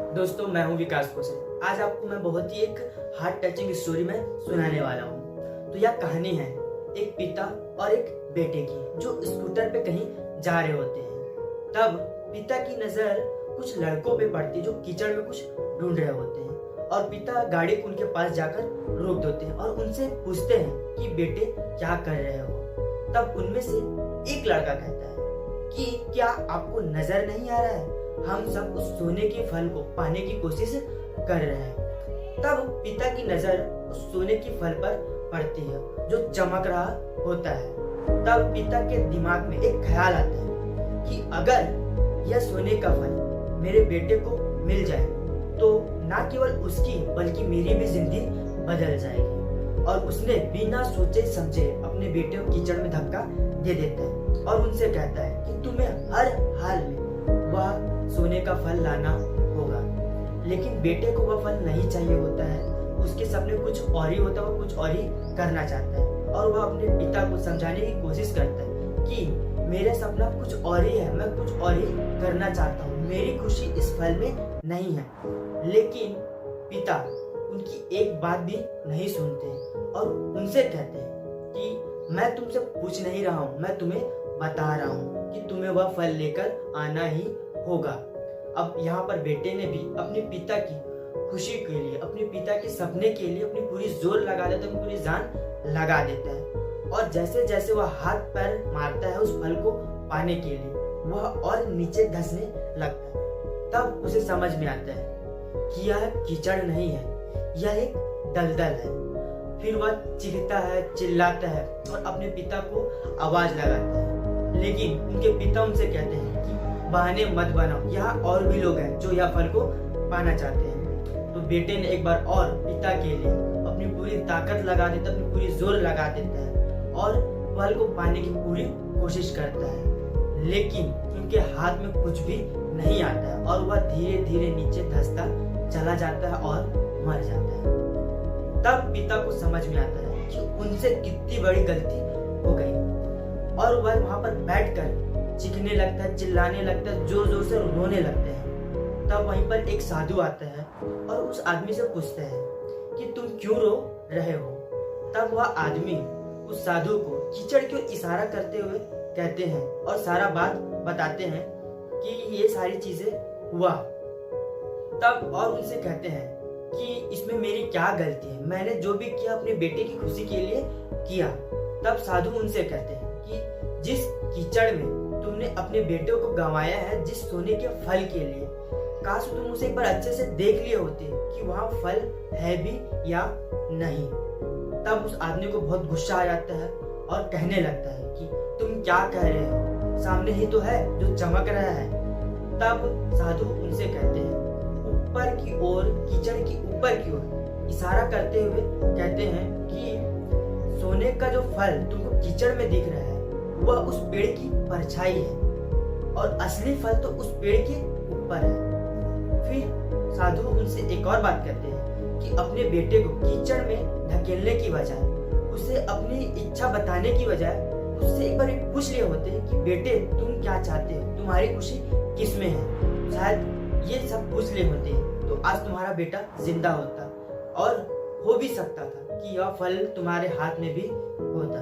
दोस्तों, मैं हूं विकास कौशल। आज आपको मैं बहुत ही एक हार्ट टचिंग स्टोरी में सुनाने वाला हूं। तो यह कहानी है एक पिता और एक बेटे की, जो स्कूटर पे कहीं जा रहे होते हैं। तब पिता की नजर कुछ लड़कों पे पड़ती जो कीचड़ में कुछ ढूंढ रहे होते हैं, और पिता गाड़ी को उनके पास जाकर रोक देते हैं और उनसे पूछते हैं कि बेटे क्या कर रहे हो। तब उनमें से एक लड़का कहता है कि क्या आपको नजर नहीं आ रहा है, हम सब उस सोने के फल को पाने की कोशिश कर रहे हैं। तब पिता की नजर उस सोने की फल पर पड़ती है जो चमक रहा होता है। तब पिता के दिमाग में एक ख्याल आता है कि अगर यह सोने का फल मेरे बेटे को मिल जाए तो ना केवल उसकी बल्कि मेरी भी जिंदगी बदल जाएगी। और उसने बिना सोचे समझे अपने बेटे को कीचड़ में धक्का दे देता है और उनसे कहता है कि तुम्हें हर हाल में वह सोने का फल लाना होगा। लेकिन बेटे को वह फल नहीं चाहिए होता है, उसके सपने कुछ और ही होता है, वह कुछ और ही करना चाहता है। और वह अपने पिता को समझाने की कोशिश करता है कि मेरा सपना कुछ और ही है, मैं कुछ और ही करना चाहता हूँ, मेरी खुशी इस फल में नहीं है। लेकिन पिता उनकी एक बात भी नहीं सुनते और उनसे कहते हैं कि मैं तुमसे पूछ नहीं रहा हूँ, मैं तुम्हें बता रहा हूँ कि तुम्हें वह फल लेकर आना ही होगा। अब यहाँ पर बेटे ने भी अपने पिता की खुशी के लिए, अपने पिता के सपने के लिए अपनी पूरी जोर लगा देता है, पूरी जान लगा देता है। और जैसे जैसे वह हाथ पैर मारता है उस फल को पाने के लिए, वह और नीचे धंसने लगता है। तब उसे समझ में आता है कि यह कीचड़ नहीं है, यह एक दलदल है। फिर वह चीखता है, चिल्लाता है और अपने पिता को आवाज लगाता है। लेकिन उनके पिता उनसे कहते हैं कि बहाने मत बनाओ, यहाँ और भी लोग हैं जो यह फल को पाना चाहते हैं। तो बेटे ने एक बार और पिता के लिए अपनी पूरी ताकत लगा देता है, अपनी पूरी जोर लगा देता है और फल को पाने की पूरी कोशिश करता है। लेकिन उनके हाथ में कुछ भी नहीं आता है और वह धीरे धीरे नीचे धंसता चला जाता है और मर जाता है। तब पिता को समझ में आता है कि उनसे कितनी बड़ी गलती हो गई और वह वहां पर बैठकर चीखने लगता है, चिल्लाने लगता है, जोर जोर से रोने लगते हैं। तब वहीं पर एक साधु आता है और उस आदमी से पूछता है कि तुम क्यों रो रहे हो। तब वह आदमी उस साधु को कीचड़ क्यों इशारा करते हुए कहते हैं और सारा बात बताते हैं कि ये सारी चीजें हुआ। तब और उनसे कहते हैं कि इसमें मेरी क्या गलती है, मैंने जो भी किया अपने बेटे की खुशी के लिए किया। तब साधु उनसे कहते हैं कि जिस कीचड़ में तुमने अपने बेटे को गंवाया है, जिस सोने के फल के लिए, काश तुम उसे एक बार अच्छे से देख लिए होते कि वहां फल है भी या नहीं। तब उस आदमी को बहुत गुस्सा आ जाता है और कहने लगता है कि तुम क्या कह रहे हो, सामने ही तो है जो चमक रहा है। तब साधु उनसे कहते हैं, ऊपर की ओर, कीचड़ की ऊपर की ओर इशारा करते हुए कहते हैं कि सोने का जो फल तुमको कीचड़ में दिख रहा है वह उस पेड़ की परछाई है और असली फल तो उस पेड़ के ऊपर है। फिर साधु उनसे एक और बात कहते हैं कि अपने बेटे को कीचड़ में धकेलने की बजाय, उसे अपनी इच्छा बताने की बजाय उससे एक बार पूछ लिए होते हैं कि बेटे तुम क्या चाहते हो, तुम्हारी खुशी किस में है। शायद ये सब पूछ ले होते तो आज तुम्हारा बेटा जिंदा होता और हो भी सकता था कि यह फल तुम्हारे हाथ में भी होता।